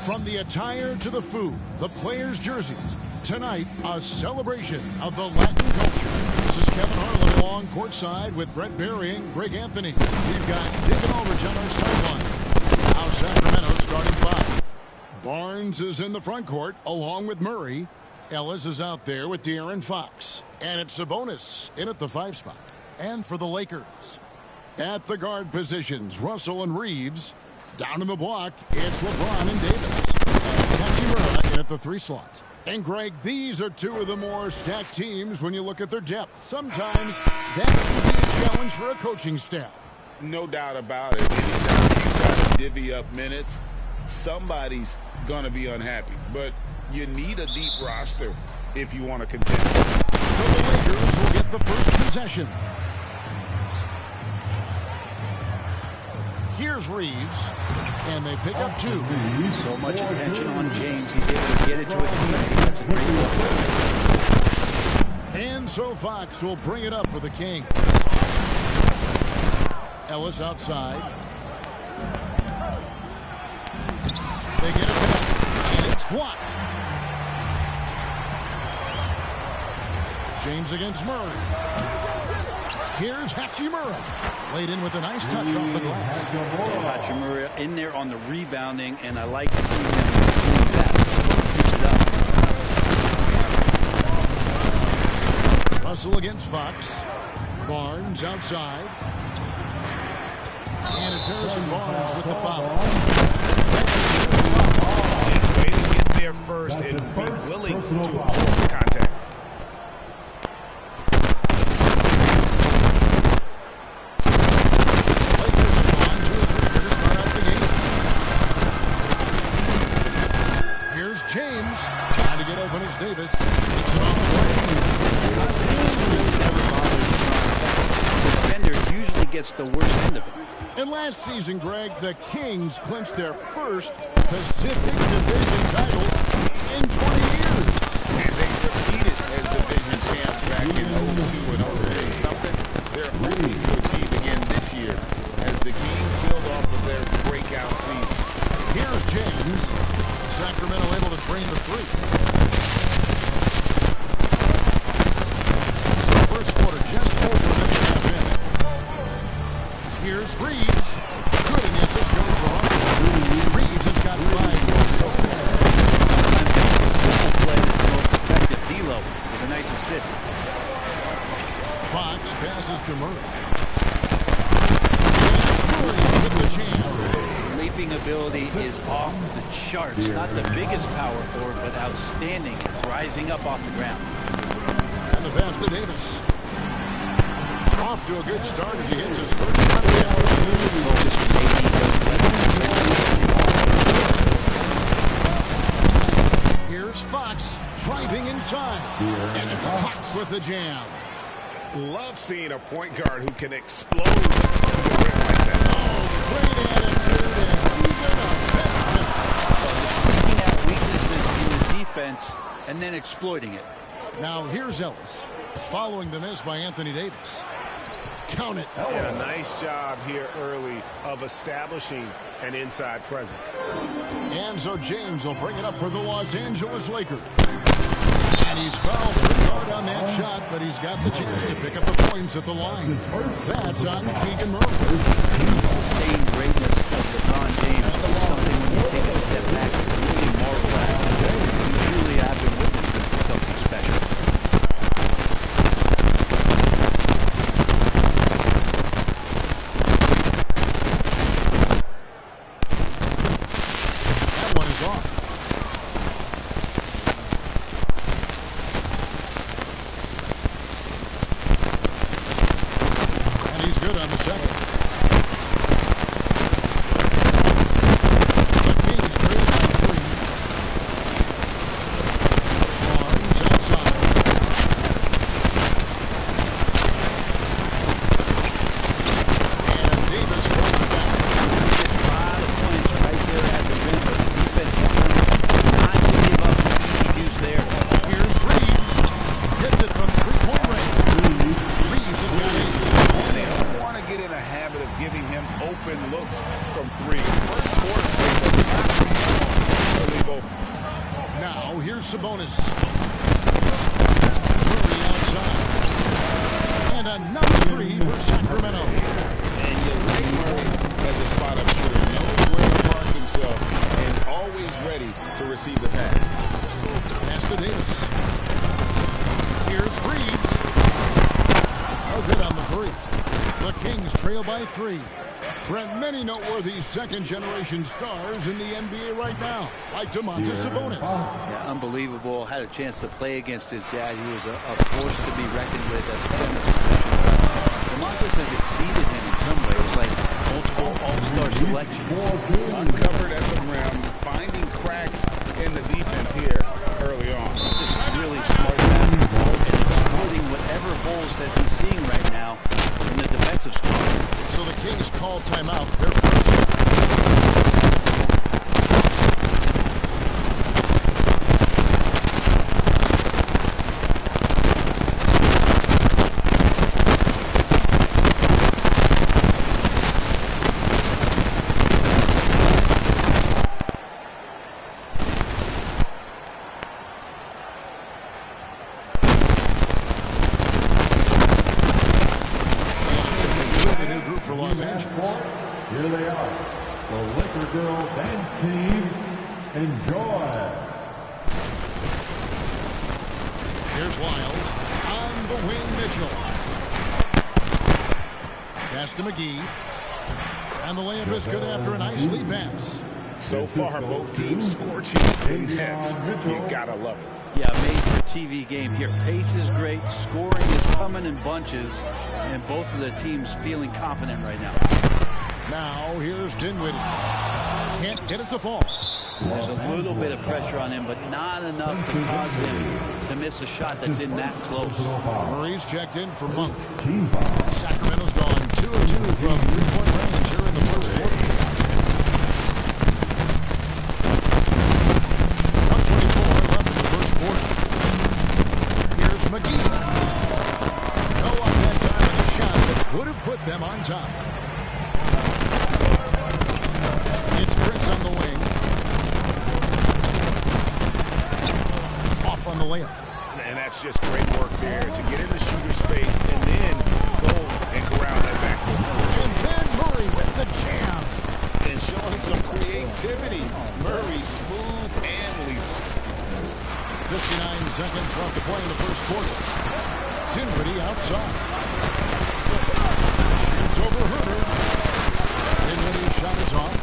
From the attire to the food, the players' jerseys, tonight a celebration of the Latin culture. This is Kevin Harlan along courtside with Brett Berry and Greg Anthony. We've got David Aldridge on our sideline. Now Sacramento starting five. Barnes is in the front court along with Murray. Ellis is out there with De'Aaron Fox. And it's Sabonis in at the 5 spot. And for the Lakers, at the guard positions, Russell and Reeves. Down in the block, it's LeBron and Davis. And Hachimura in at the 3 slot. And Greg, these are two of the more stacked teams when you look at their depth. Sometimes that can be a challenge for a coaching staff. No doubt about it. Anytime you try to divvy up minutes, somebody's going to be unhappy. But you need a deep roster if you want to contend. So the Lakers will get the first possession. Here's Reeves, and they pick up 2. So much attention on James. He's able to get it to a teammate. That's a great look. And so Fox will bring it up for the Kings. Ellis outside. They get it back, and it's blocked. James against Murray. Here's Hachimura. Laid in with a nice touch off the glass. Hachimura in there on the rebounding, and I like to see him doing that. So he keeps it up. Russell against Fox. Barnes outside. And it's Harrison Barnes with the foul. And way to get there first and be willing to absorb the contact. James trying to get open as Davis. It's an Defender usually gets the worst end of it. And last season, Greg, the Kings clinched their first Pacific Division title in 20 years. And they repeated as division champs back in 02 and 03. Something they're hoping to achieve again this year as the Kings build off of their breakout season. Here's James. Sacramento able to drain the 3. So first quarter just over a minute and a half in. Here's Reeves. Good, and the assist goes for Russell. Reeves has got 5 points so far. Sometimes it's a simple play that's the most effective. D-Lo with a nice assist. Fox passes to Murray. charts. Not the biggest power forward, but outstanding at rising up off the ground. And the pass to Davis. Off to a good start as he hits his first shot of the Focus from AD doesn't let him. Here's Fox driving inside. And it's Fox with the jam. Love seeing a point guard who can explode to the rim like that. Oh, great attitude and even a better finish. Seeking out weaknesses in the defense and then exploiting it. Now here's Ellis, following the miss by Anthony Davis. Count it. Yeah, nice job here early of establishing an inside presence. And so James will bring it up for the Los Angeles Lakers. And he's fouled pretty hard on that shot, but he's got the chance to pick up the points at the line. That's on Keegan Murray. The sustained greatness of LeBron James is something when you take a step back and really marvel at. You truly have been witnesses to something special. That one is off. And he's good on the second. The Kings trail by 3. Barnes outside. And Davis throws it back. There's a lot of points right there at the rim, but the defense determined not to give up the easy juice there. Here's Reeves. Hits it from three-point range. Reeves has got 8. They don't want to get in a habit of giving him open looks from 3. First quarter, but not to leave open. Now, here's Sabonis. Murray outside. And another 3 for Sacramento. And you like Murray as a spot-up shooter. Knows where to park himself and always ready to receive the pass. Pass to Davis. Here's Reeves. Oh, good on the 3. The Kings trail by 3. Brent, many noteworthy second-generation stars in the NBA right now, like Domantas Sabonis. Yeah, unbelievable. Had a chance to play against his dad. He was a force to be reckoned with at the center position. Domantas has exceeded him in some ways, like multiple all-star selections. Uncovered at the rim, finding cracks in the defense here early on. Just really smart basketball and exploiting whatever holes that he's seeing right now in the defensive squad. So the Kings call timeout. They're first. The new group for Los Angeles. Here they are, the Liquor Girl Dance Team. Enjoy. Here's Wiles. On the wing, Mitchell. Pass to McGee. And the layup is good after a nice lead pass. So far, both teams scorching intense. You gotta love it. Yeah, made for TV game here. Pace is great. Scoring is coming in bunches. And both of the teams feeling confident right now. Now, here's Dinwiddie. Can't get it to fall. There's a little bit of pressure on him, but not enough to cause him to miss a shot that's in that close. Murray's checked in for Monk. Sacramento's gone 2 of 2 from three-point range here in the first quarter. 124 left in the first quarter. Here's McGee. No luck that time in a shot that could have put them on top. It's Prince on the wing. Off on the layup. And that's just great work there to get in the shooter space and then go and corral that backboard. And then Murray with the jam. And showing some creativity. Murray smooth and loose. 59 seconds left to play in the first quarter. Dinwiddie outside. It's over Herter. Dinwiddie's shot is off.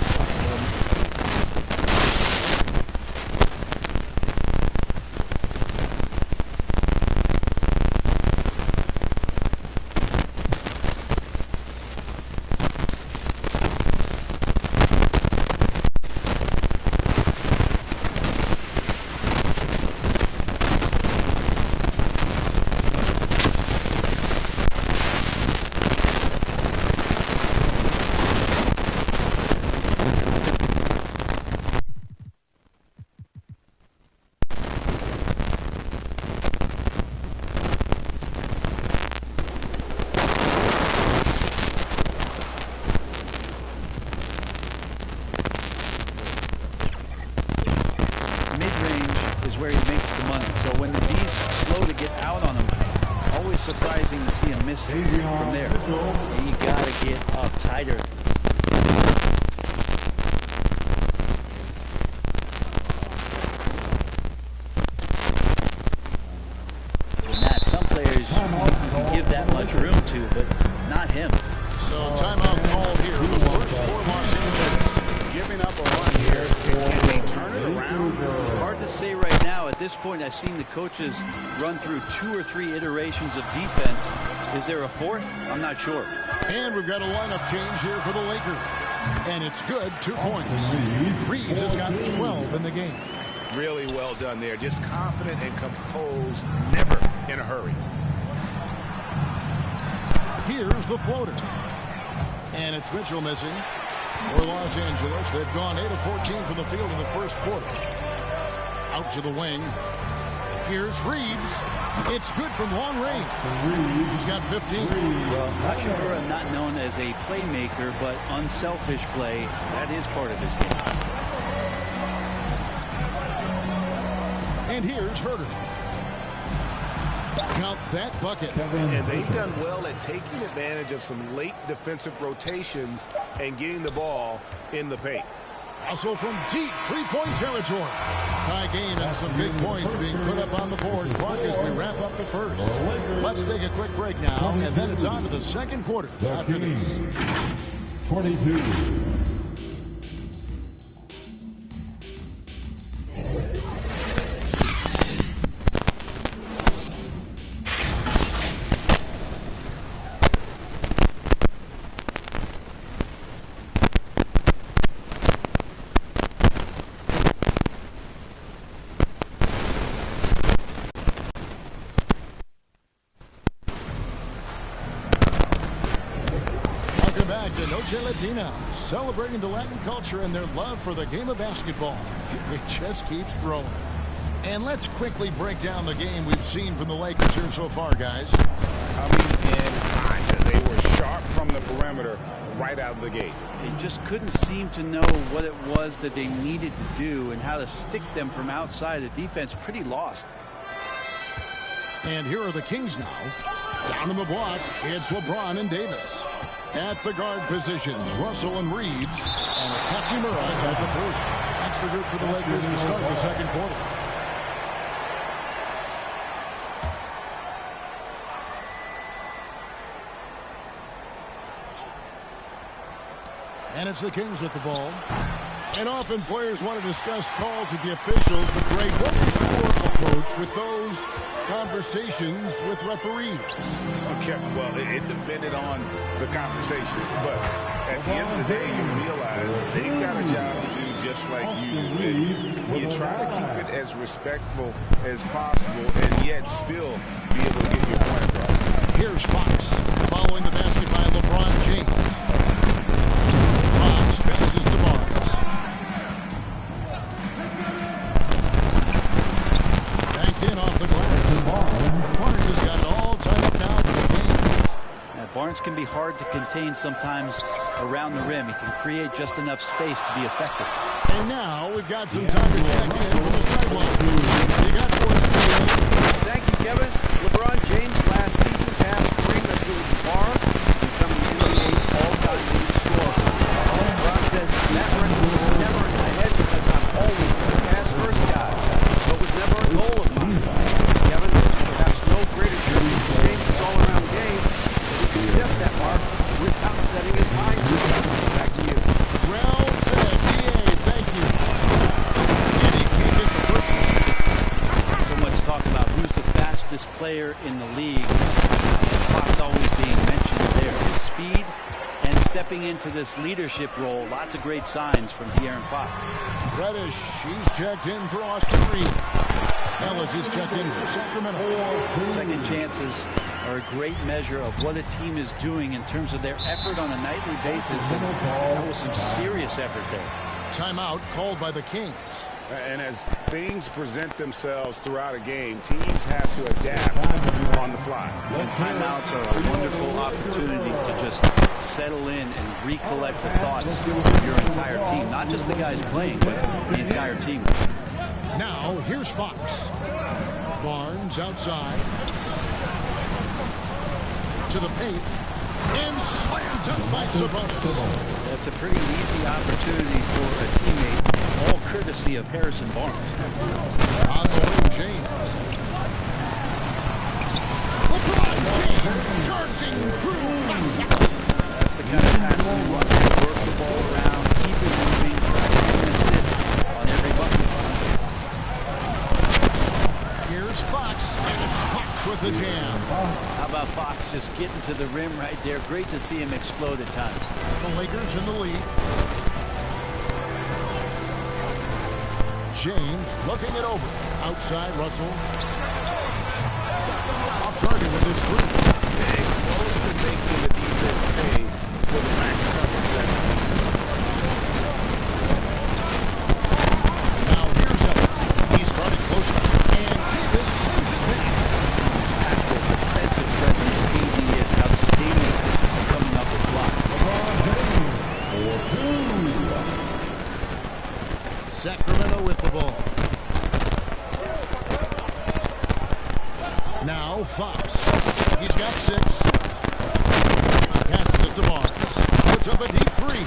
Tiger. And that, some players you can give that much room to, but not him. So timeout called here. The first for Los Angeles. Giving up a run here. Can they turn it around? Hard to say right now. At this point, I've seen the coaches run through 2 or 3 iterations of defense. Is there a fourth? I'm not sure. And we've got a lineup change here for the Lakers. And it's good, 2 points. Reeves has got 12 in the game. Really well done there. Just confident and composed, never in a hurry. Here's the floater. And it's Mitchell missing for Los Angeles. They've gone 8 of 14 from the field in the first quarter. Out to the wing. Here's Reeves. It's good from long range. He's got 15. Well, Hachimura not known as a playmaker, but unselfish play. That is part of his game. And here's Herter. Count that bucket. And they've done well at taking advantage of some late defensive rotations and getting the ball in the paint. Also from deep three-point territory. Tie game and some big points being put up on the board. Clark, as we wrap up the first. Let's take a quick break now, and then it's on to the second quarter after this. 22. Latina, celebrating the Latin culture and their love for the game of basketball. It just keeps growing. And let's quickly break down the game we've seen from the Lakers here so far, guys. Coming in hot. They were sharp from the perimeter right out of the gate. They just couldn't seem to know what it was that they needed to do and how to stick them from outside. The defense pretty lost. And here are the Kings now. Down in the block, it's LeBron and Davis. At the guard positions, Russell and Reeves. And it's Hachimura at the 3. That's the group for the Lakers to start the second quarter. And it's the Kings with the ball. And often players want to discuss calls with the officials, but Greg, what is your approach with those conversations with referees? Okay, well, it depended on the conversation, but at the end of the day, you realize they've got a job to do just like you do. You try to keep it as respectful as possible and yet still be able to get your point across. Here's Fox following the basket by LeBron James. Fox passes to Barnes. Banked in off the glass. Barnes has got it all tied up now for the Kings. Now, Barnes can be hard to contain sometimes around the rim. He can create just enough space to be effective. And now we've got some time to check in from the sideline. You got Thank you, Kevin. LeBron James last season passed Kareem Abdul-Jabbar, becoming the NBA's all-time leading scorer. LeBron says that record was never in my head because I'm always the pass-first guy, but was never a goal of mine. Kevin, there's perhaps no greater tribute to James' all-around game, but he can set that mark without setting his mind to it. Back to you. Well said, DA. Thank you. And he can't get the first one. So much talk about who's the fastest player in the league. And Fox always being mentioned there. His speed and stepping into this leadership role. Lots of great signs from De'Aaron Fox. Reddish, he's checked in for Austin Reeves. Ellis, he's checked in for Sacramento. Second chances are a great measure of what a team is doing in terms of their effort on a nightly basis. And that was some serious effort there. Timeout called by the Kings. And as things present themselves throughout a game, teams have to adapt on the fly. And timeouts are a wonderful opportunity to just settle in and recollect the thoughts of your entire team. Not just the guys playing, but the entire team. Now, here's Fox. Barnes outside. To the paint. And slam dunk by Sabonis. That's a pretty easy opportunity for a teammate, all courtesy of Harrison Barnes. On the wing, James. LeBron James charging through. That's the kind of passing you want to work the ball around, keep it moving, try to get an assist on every bucket. Here's Fox, and it's Fox with the jam. How about Fox just getting to the rim right there? Great to see him explode at times. The Lakers in the lead. James looking it over. Outside, Russell. Off target with his three. Big, close to making the defense pay for the max coverage that time. Now here's Ellis. He's guarded closer. And Davis sends it back. The defensive presence AD is outstanding coming up with blocks. Sacramento with the ball. Now Fox. He's got 6. Passes it to Barnes. Puts up a deep three.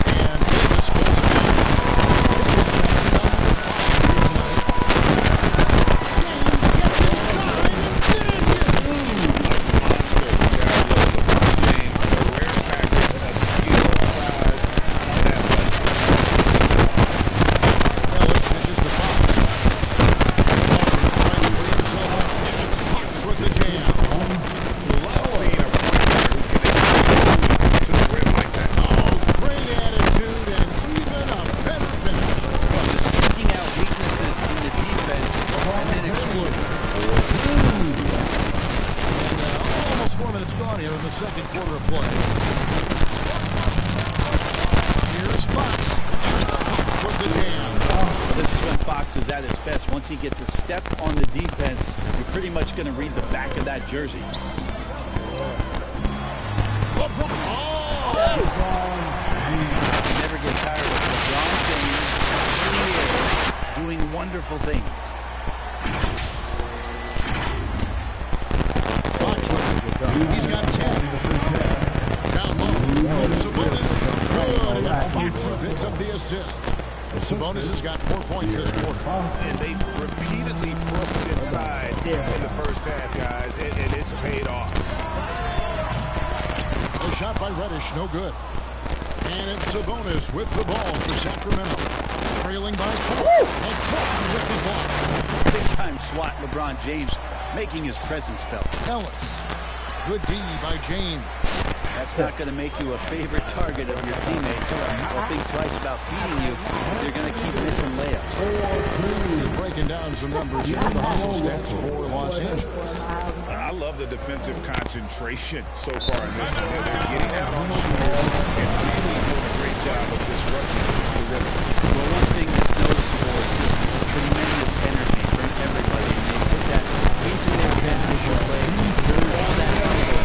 And Davis goes down. Once he gets a step on the defense, you're pretty much going to read the back of that jersey. Never get tired of LeBron James doing wonderful things. He's got 10. Down low. Sabonis. Good. And it's Fox who picks up the assist. Sabonis has got 4 points this quarter. And they've repeatedly broken inside in the first half, guys, and it's paid off. A shot by Reddish, no good. And it's Sabonis with the ball for Sacramento. Trailing by 4. And Crawford with the ball. Big-time swat, LeBron James making his presence felt. Ellis. Good D by James. That's not going to make you a favorite target of your teammates. Don't think twice about feeding you. They're going to keep missing layups. Breaking down some numbers here. The hustle stats for Los Angeles. I love the defensive concentration so far in this one. They're getting out on shooters and really doing a great job of disrupting the rhythm. Well, one thing that's noticeable is just tremendous energy from everybody. And they put that into their transition play. All that hustle.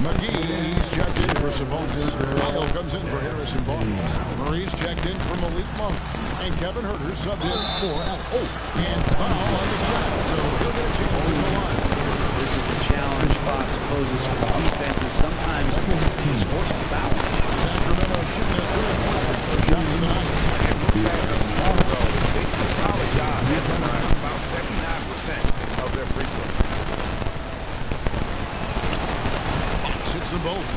McGee's checked in for Sabonis. Lyle comes in for Harrison Barnes. Murray's checked in for Malik Monk. And Kevin Huerter subbed in for Ellis. And foul on the shot, so he'll get a chance in the line. This is the challenge Fox poses for defenses. Sometimes he's forced to foul. Sacramento shooting a third shot to the night. They did a solid job hitting about 79% of their free throws. Hits them both.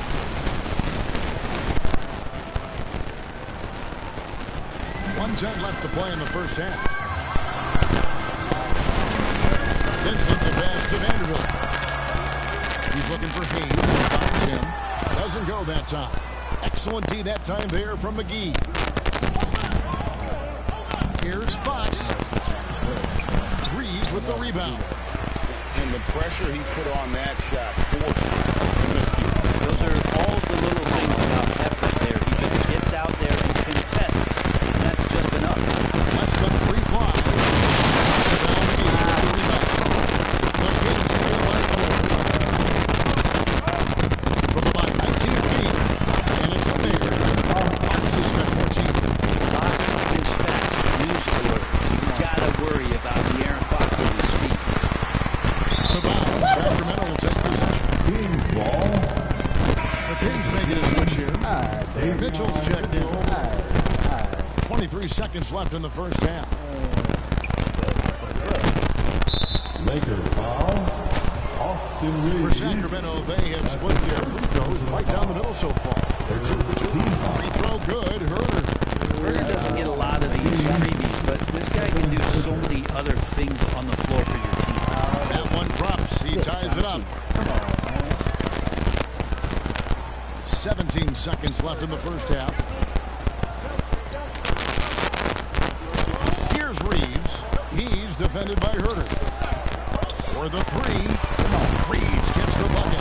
.110 left to play in the first half. Vincent the pass to Vanderbilt. He's looking for Hayes and finds him. Doesn't go that time. Excellent D that time there from McGee. Here's Fox. Reeves with the rebound. And the pressure he put on that shot forced. Those are all the little things about effort there. He just gets out there and contests, and that's just enough. Less than 3 flies. From about 19 feet, and it's up there. Fox has got 14. Fox is fast. News for you gotta worry about the Aaron Fox of his speed. The ball. Sacramento will take this Mitchell's checked in. 23 seconds left in the first half. Lakers foul. Austin Reeves. For Sacramento, they have split their free throws right down the middle so far. They're 2 for 2. Free throw good. Herder doesn't get a lot of these freebies, but this guy can do so many other things on the floor for your team. That one drops. He ties it up. 17 seconds left in the first half. Here's Reeves. He's defended by Herder. For the three. Reeves gets the bucket.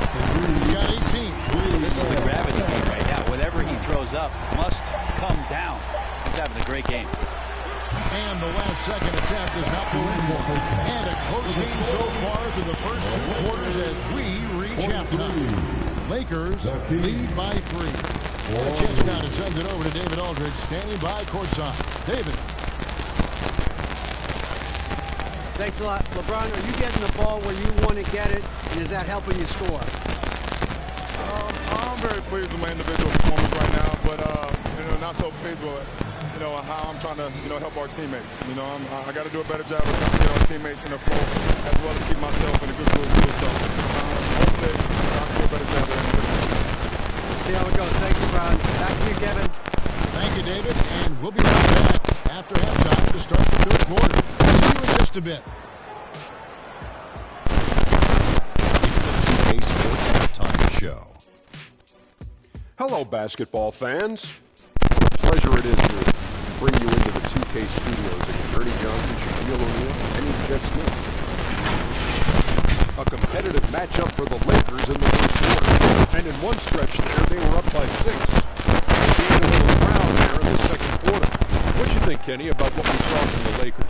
He's got 18. This is a gravity game right now. Whatever he throws up must come down. He's having a great game. And the last second attempt is not going for him. And a close game so far through the first 2 quarters as we reach halftime. Lakers lead by 3. A chance now to send it over to David Aldridge, standing by courtside. David. Thanks a lot. LeBron, are you getting the ball where you want to get it, and is that helping you score? I'm very pleased with my individual performance right now, but not so pleased with how I'm trying to help our teammates. I got to do a better job of trying to get our teammates in the flow as well as keep myself in a good groove too. So hopefully I can do a better job of that. See how it goes. Thank you, Ron. Back to you, Kevin. Thank you, David, and we'll be right back after halftime to start the third quarter. See you in just a bit. It's the 2K Sports Halftime Show. Hello, basketball fans. What a pleasure it is to bring you into the 2K studios again. Ernie Johnson, Shaquille O'Neal, and Jet Smith. A competitive matchup for the Lakers in the first quarter. And in one stretch there, they were up by 6. They gained a little ground there in the second quarter. What do you think, Kenny, about what we saw from the Lakers?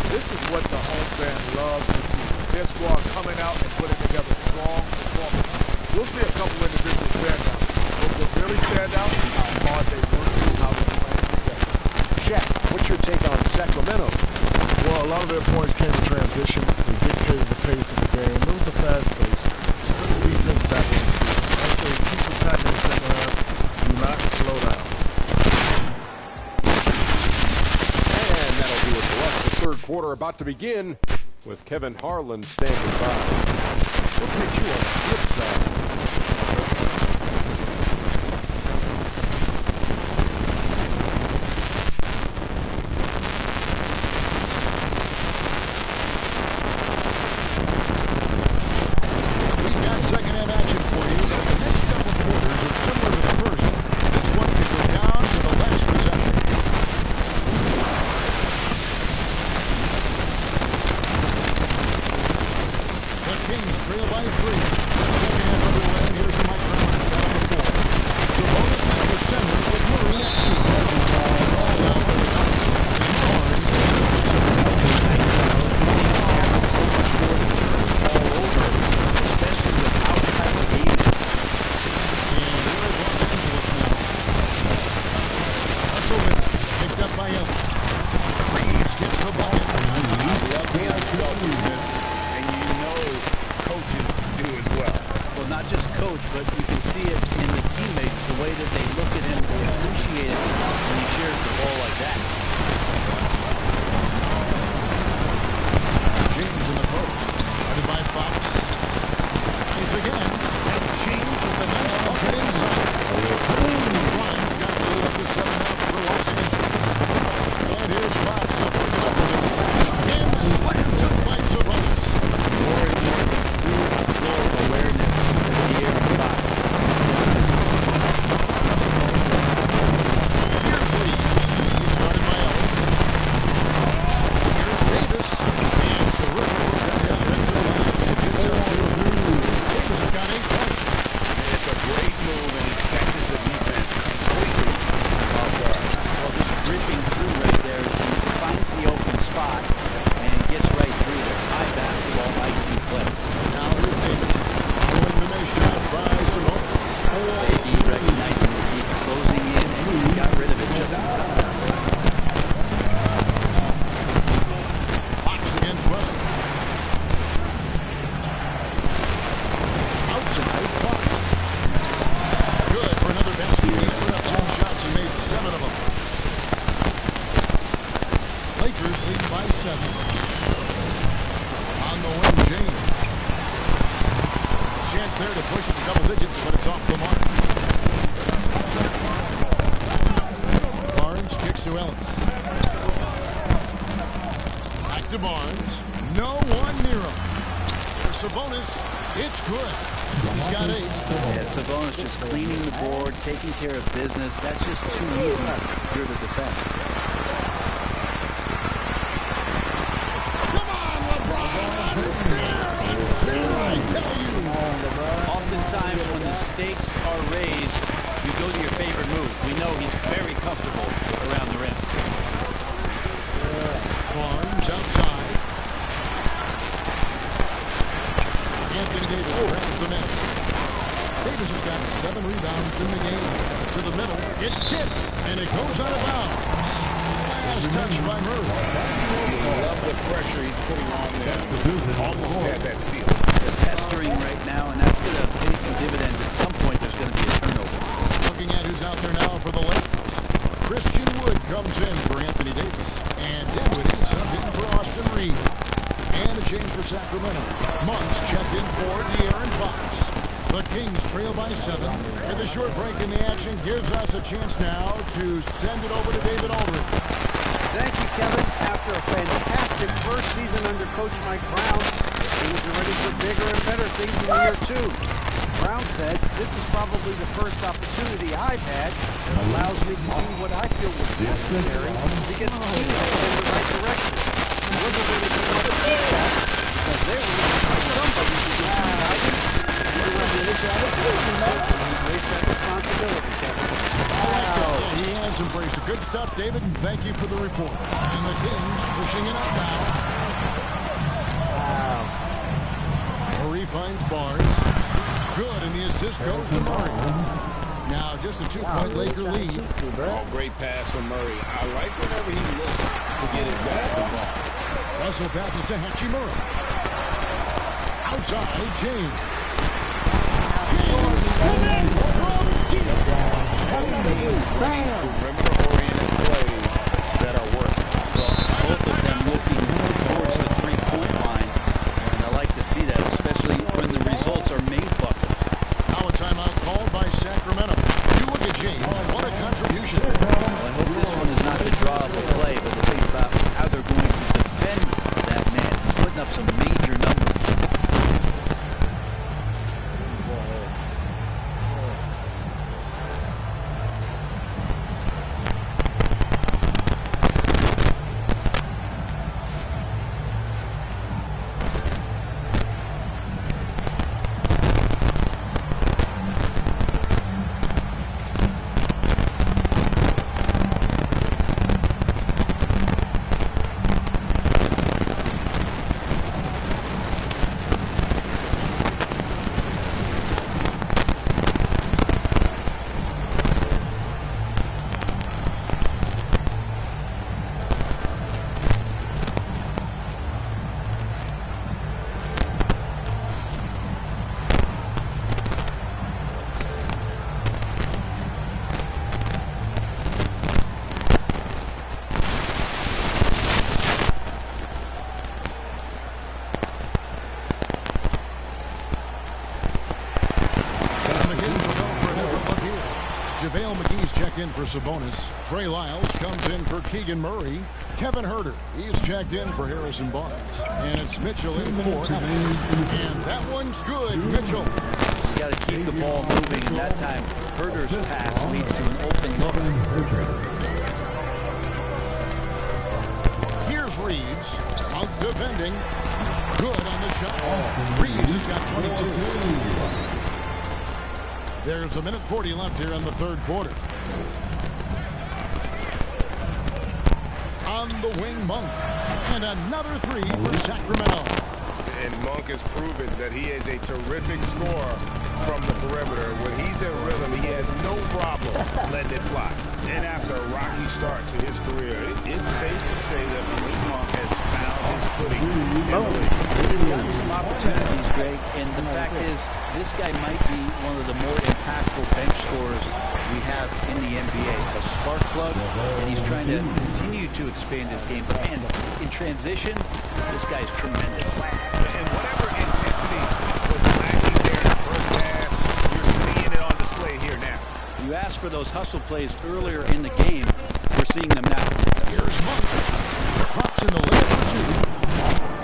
This is what the home fan loves to see. Their squad coming out and putting together strong performance. We'll see a couple individual standouts. What will really stand out is how hard they work and how they play together. Shaq, what's your take on Sacramento? Well, a lot of their points came in transition. They dictated the pace of the game. It was a fast pace. Put the defense back on the field. I say keep attacking the second half. Do not slow down. And that'll do it for us. The third quarter about to begin with Kevin Harlan standing by. We'll catch you on the flip side. leading by 7. On the wing, James. Chance there to push it to double digits, but it's off the mark. Barnes kicks to Ellis. Back to Barnes. No one near him. For Sabonis, it's good. He's got 8. Yeah, Sabonis just cleaning the board, taking care of business. That's just too easy for the defense. Come on, LeBron! I tell you. Oftentimes when the stakes are raised, you go to your favorite move. We know he's very comfortable around the rim. Barnes outside. Anthony Davis grabs the miss. Davis has got 7 rebounds in the game. To the middle, it's tipped, and it goes out of bounds. Last touch by Murray. Love the pressure he's putting on there. Almost had that steal. They're pestering right now, and that's going to pay some dividends. At some point, there's going to be a turnover. Looking at who's out there now for the Lakers. Christian Wood comes in for Anthony Davis. And Dinwiddie subbed in for Austin Reed. And a change for Sacramento. Monks checked in for De'Aaron Fox. The Kings trail by 7. And the short break in the action gives us a chance now to send it over to David Aldridge. Thank you, Kevin. After a fantastic first season under Coach Mike Brown, things are ready for bigger and better things in year 2. Brown said, "This is probably the first opportunity I've had that allows me to do what I feel was necessary to get the team in the right direction." It wasn't really too much feedback because they were looking for somebody to give them guidance and to run the initiative. And he embraced that responsibility, Kevin. Wow. He has embraced it. Good stuff, David, and thank you for the report. And the Kings pushing it up now. Wow. Murray finds Barnes. Good, and the assist goes to Murray. Now just a 2-point Laker lead. Oh, great pass from Murray. I like whenever he looks to get his guys involved. Russell passes to Hachimura. Outside, James. James from deep. Perimeter-oriented plays that are working. Well, both of them looking towards the three-point line, and I like to see that, especially when the results are made buckets. Now a timeout called by Sacramento. You look at James. What a contribution. Well, I hope this one is not the draw of the play, but to think about how they're going to defend that man. He's putting up some major numbers. JaVale McGee's checked in for Sabonis. Trey Lyles comes in for Keegan Murray. Kevin Huerter, he's checked in for Harrison Barnes. And it's Mitchell in for Ellis. And that one's good, Mitchell. You got to keep the ball moving, and that time Huerter's pass leads to an open look. Here's Reeves. Out defending. Good on the shot. Reeves has got 22. There's a minute 40 left here in the third quarter. On the wing, Monk. And another 3 for Sacramento. And Monk has proven that he is a terrific scorer from the perimeter. When he's in rhythm, he has no problem letting it fly. And after a rocky start to his career, it's safe to say that Malik Monk has found his footing in the league. He's gotten some opportunities, Greg, and the fact is this guy might be one of the more impactful bench scorers we have in the NBA. A spark plug, and he's trying to continue to expand his game. But man, in transition, this guy's tremendous. And whatever intensity was lacking there in the first half, you're seeing it on display here now. You asked for those hustle plays earlier in the game. We're seeing them now. Here's Monk. Drops in the layup for two.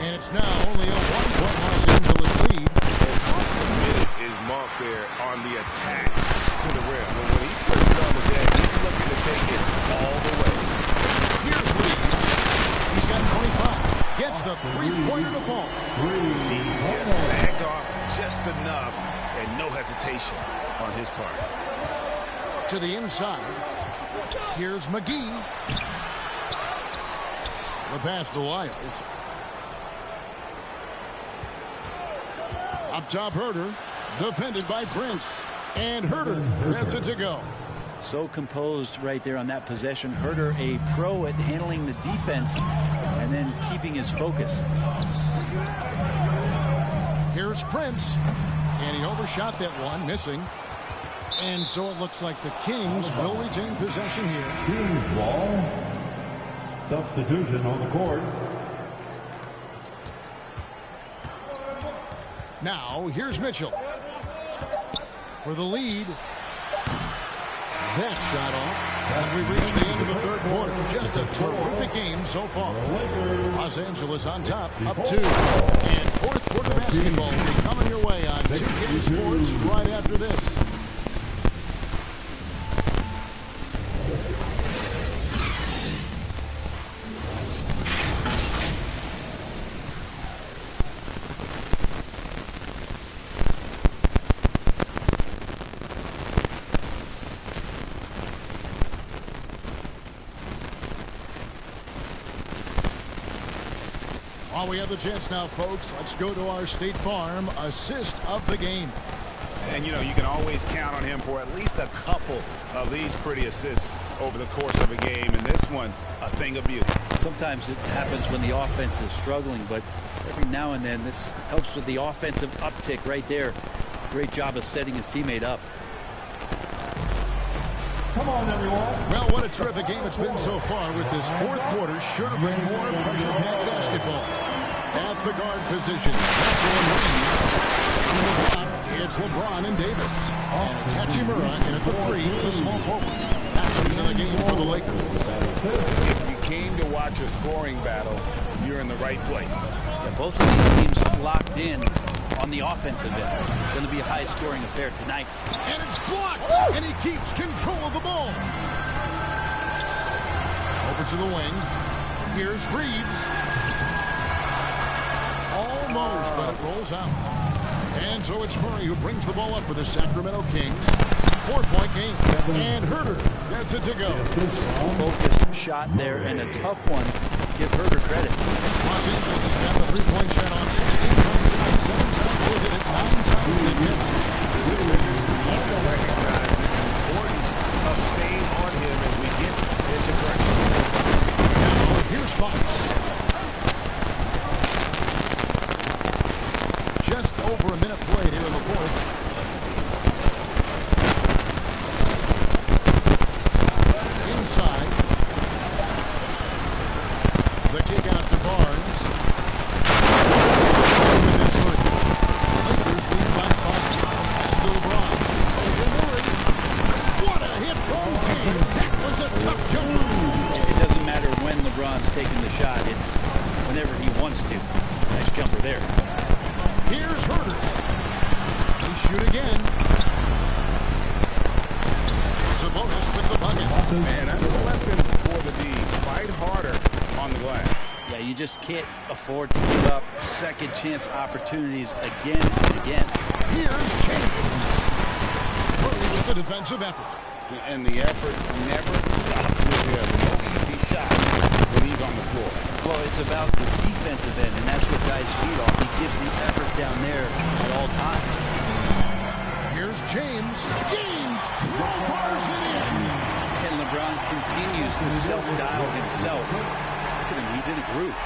And it's now only a 1-point Los Angeles lead. How committed is Monk there on the attack to the rim? When he puts it on the deck, he's looking to take it all the way. Here's Reeves. He's got 25. Gets the three-pointer to fall. He just sagged off just enough, and no hesitation on his part. To the inside. Here's McGee. The pass to Lyles. Up top, Herter. Defended by Prince. And Herter gets it to go. So composed right there on that possession. Herter, a pro at handling the defense and then keeping his focus. Here's Prince. And he overshot that one, missing. And so it looks like the Kings will retain possession here. Kings ball. Substitution on the court. Now, here's Mitchell. For the lead. That shot off. And we reach the end of the third quarter. Just a terrific game so far. Los Angeles on top, up 2. And fourth quarter basketball will be coming your way on 2K Sports right after this. While we have the chance now, folks, let's go to our State Farm assist of the game. And, you know, you can always count on him for at least a couple of these pretty assists over the course of a game. And this one, a thing of beauty. Sometimes it happens when the offense is struggling, but every now and then this helps with the offensive uptick right there. Great job of setting his teammate up. Come on, everyone. Well, what a terrific game it's been so far with this fourth quarter. Sure to bring more pressure-packed basketball. At the guard position, it's LeBron and Davis. And it's Hachimura in at the 3 with a small forward. That's who's in the game for the Lakers. If you came to watch a scoring battle, you're in the right place. Yeah, both of these teams locked in on the offensive end. Going to be a high-scoring affair tonight. And it's blocked, and he keeps control of the ball. Over to the wing. Here's Reeves. Almost, but it rolls out. And so it's Murray who brings the ball up for the Sacramento Kings. 4-point game. And Herter gets it to go. Focused shot there and a tough one. Give Herter credit. Los Angeles has got the three-point shot on 16 times tonight. 7 times they did it. 9 times they missed. Need to recognize the importance of staying on him as we get into correction. Now, here's Fox. Just over a minute played here in the fourth. Inside. The kick out to Barnes. Lakers lead by 5. Pass to LeBron. What a hit from James. That was a tough jumper. It doesn't matter when LeBron's taking the shot. It's whenever he wants to. Nice jumper there. Here's Herter. He shoot again. Sabonis with the bucket. Man, that's a lesson for the D. Fight harder on the glass. Yeah, you just can't afford to give up second chance opportunities again and again. Here's Chambers. Murray with the defensive effort. And the effort never stops with him. No easy shots when he's on the floor. Well, it's about the defensive end, and that's what guys feed off. He gives the effort down there at all times. Here's James. James crowbars it in. And LeBron continues to self-dial himself. Look at him, he's in a groove.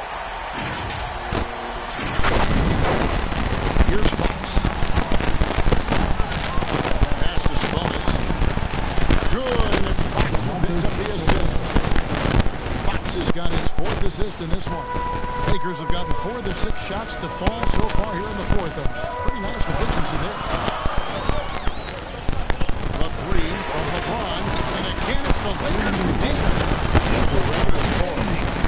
Here's Fox. Pass to Sabonis. Good, and it's Fox who picks up the assist. Fox has got his 4th assist in this one. Lakers have gotten 4 of their 6 shots to fall so far here in the 4th. A pretty nice efficiency there. The 3 from LeBron, and again it's the Lakers who deep.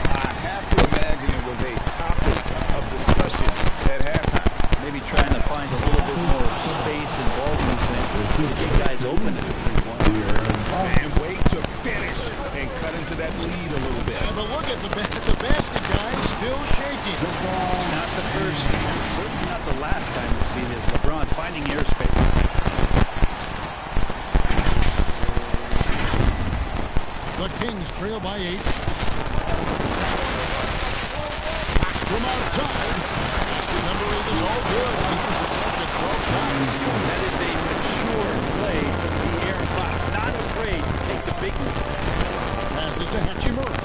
I have to imagine it was a topic of discussion at halftime. Maybe trying to find a little bit more space and ball movement to get guys open at the 3-point. And wait to finish and cut into that lead a little bit. Yeah, but look at the basket, guys, still shaking. Not the first, certainly not the last time we've seen this. LeBron finding airspace. The Kings trail by 8. From outside. Basket number 8 is all good. Lakers attempted 12 shots. That is a mature play from De'Aaron Fox. Not afraid to take the big one. Pass it to Hachimura.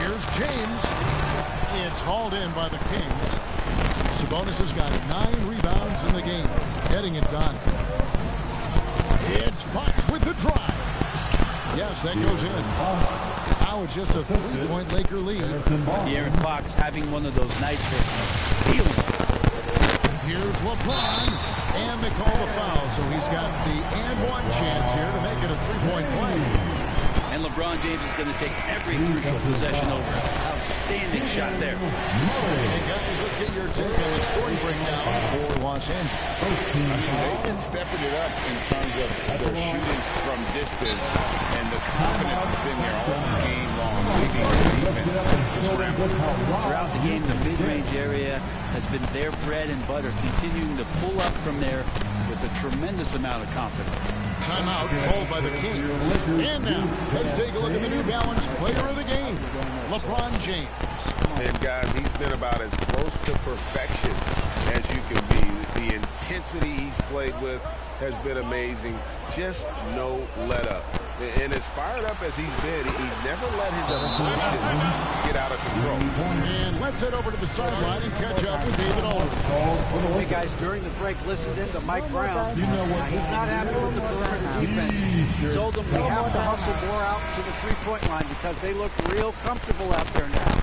Here's James. It's hauled in by the Kings. Sabonis has got 9 rebounds in the game. Getting it done. It's Fox with the drive. Yes, that goes in. Now it's just a 3-point Laker lead. De'Aaron Fox having one of those nights where he's feeling. Here's LeBron, and they call the foul, so he's got the and 1 chance here to make it a 3-point play. And LeBron James is going to take every crucial possession over. Outstanding shot there. Hey guys, let's get your take on the scoring breakdown for Los Angeles. They've been stepping it up in terms of their shooting from distance, and the confidence has been there all game long, leading the defense to scramble. Throughout the game, the mid-range area has been their bread and butter, continuing to pull up from there with a tremendous amount of confidence. Timeout called by the Kings. And now, let's take a look at the New Balance player of the game, LeBron James. And guys, he's been about as close to perfection as you can be. The intensity he's played with has been amazing. Just no let up. And as fired up as he's been, he's never let his emotions get out of control. And let's head over to the sideline and catch up with David Aldridge. Hey guys, during the break, listened in to Mike Brown. He's not happy with the perimeter defense. He told them we have to hustle more out to the 3-point line because they look real comfortable out there now.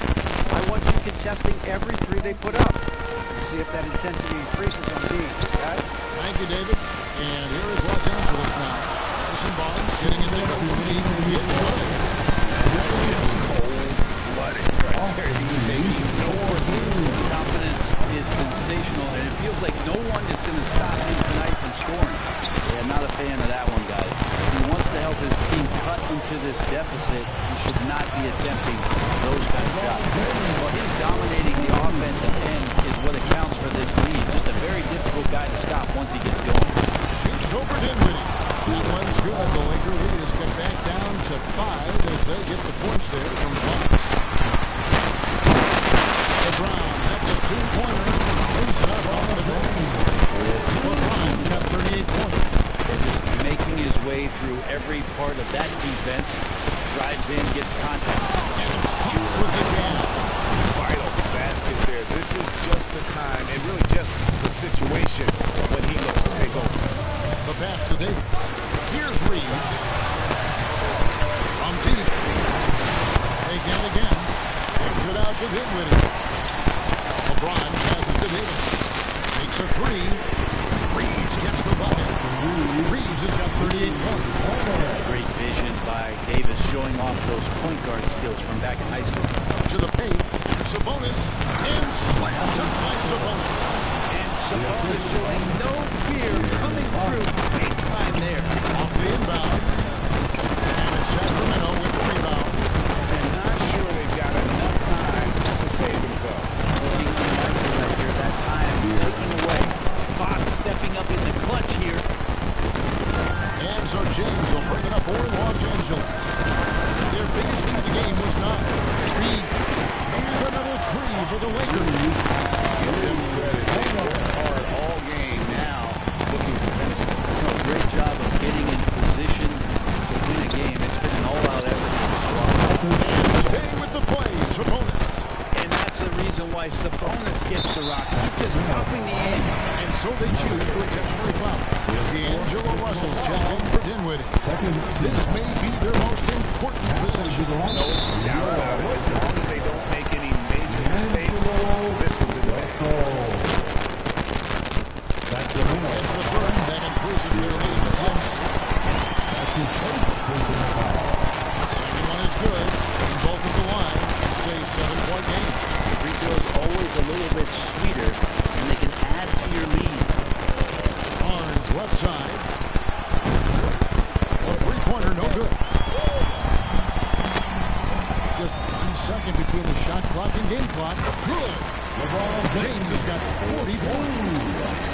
I want you contesting every 3 they put up. Let's see if that intensity increases on D, guys. Thank you, David. And here is Los Angeles now. Barnes getting in there from deep. It's good. That's just cold-blooded right there. He's taking no pursuit. Confidence is sensational, and it feels like no one is going to stop him tonight from scoring. Yeah, not a fan of that one, guys. If he wants to help his team cut into this deficit, he should not be attempting those kind of shots. Well, him dominating the offensive end is what accounts for this lead. Just a very difficult guy to stop once he gets going. Shoots over Dinwiddie. That one's good. The Laker lead is cut back down to 5 as they get the points there from Fox. LeBron, that's a 2-pointer. Brings it up on the bench. LeBron's got 38 points. And just making his way through every part of that defense. Drives in, gets contact. And it's Fox with the jam. Vital basket there. This is just the time, and really just the situation when he looks to take over. The pass to Davis. Here's Reeves. From deep. Taken again. Gives it out to Dinwiddie. LeBron passes to Davis. Takes a 3. Reeves gets the bucket. Reeves has got 38 points. Great vision by Davis, showing off those point guard skills from back in high school. To the paint. Sabonis. And slammed by Sabonis. Sabonis showing no fear coming through big time there. Off the inbound. And it's Sacramento with the rebound. And not sure they've got enough time to save themselves. Looking on the market right here, that time ticking away. Fox stepping up in the clutch here. And so James will bring it up for Los Angeles. Their biggest lead of the game was 9. Reeves. And another 3 for the Lakers. Give them credit. They worked hard all game now, looking to finish it. Great job of getting in position so they choose to intentionally foul. D'Angelo Russell's checked in for Dinwiddie. This may be their most important possession. No doubt about it. As long as they don't make any major mistakes, this one's in the bag. It's the first that increases their lead to 6. Second one is good. And both of the line. It's a 7-point game. Free throw is always a little bit sweeter, and they can add to your lead. Barnes left side. A three-pointer, no good. Just 1 second between the shot clock and game clock. Good. James has got 40 points.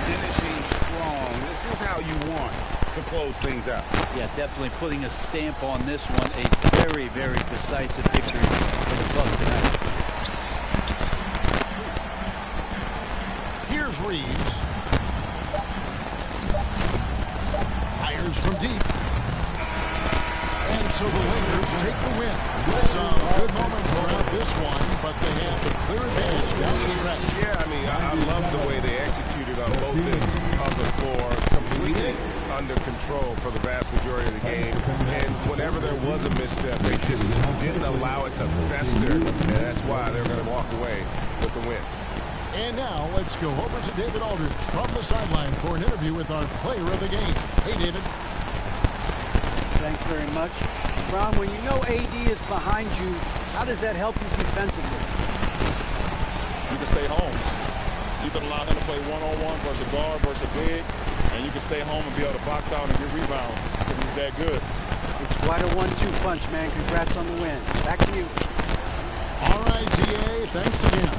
Finishing strong. This is how you want to close things out. Yeah, definitely putting a stamp on this one. A very, very decisive victory for the club tonight. Here's Reeves. Fires from deep. And so the Lakers take the win. Some good moments throughout this one, but they have the clear advantage down the stretch. Yeah, I mean, I love the way they executed on both ends of the floor, completely under control for the vast majority of the game. And whenever there was a misstep, they just didn't allow it to fester. And that's why they're going to walk away with the win. And now let's go over to David Aldridge from the sideline for an interview with our player of the game. Hey, David. Thanks very much. Ron, when you know AD is behind you, how does that help you defensively? You can stay home. You can allow him to play one-on-one versus guard versus big, and you can stay home and be able to box out and get rebounds because he's that good. It's quite a 1-2 punch, man. Congrats on the win. Back to you. All right, DA, thanks again.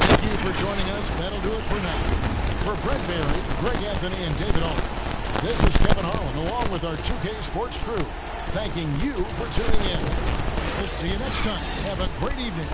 Thank you for joining us. That'll do it for now. For Brett Barry, Greg Anthony, and David Aldridge, this is Kevin Harlan along with our 2K Sports crew, thanking you for tuning in. We'll see you next time. Have a great evening.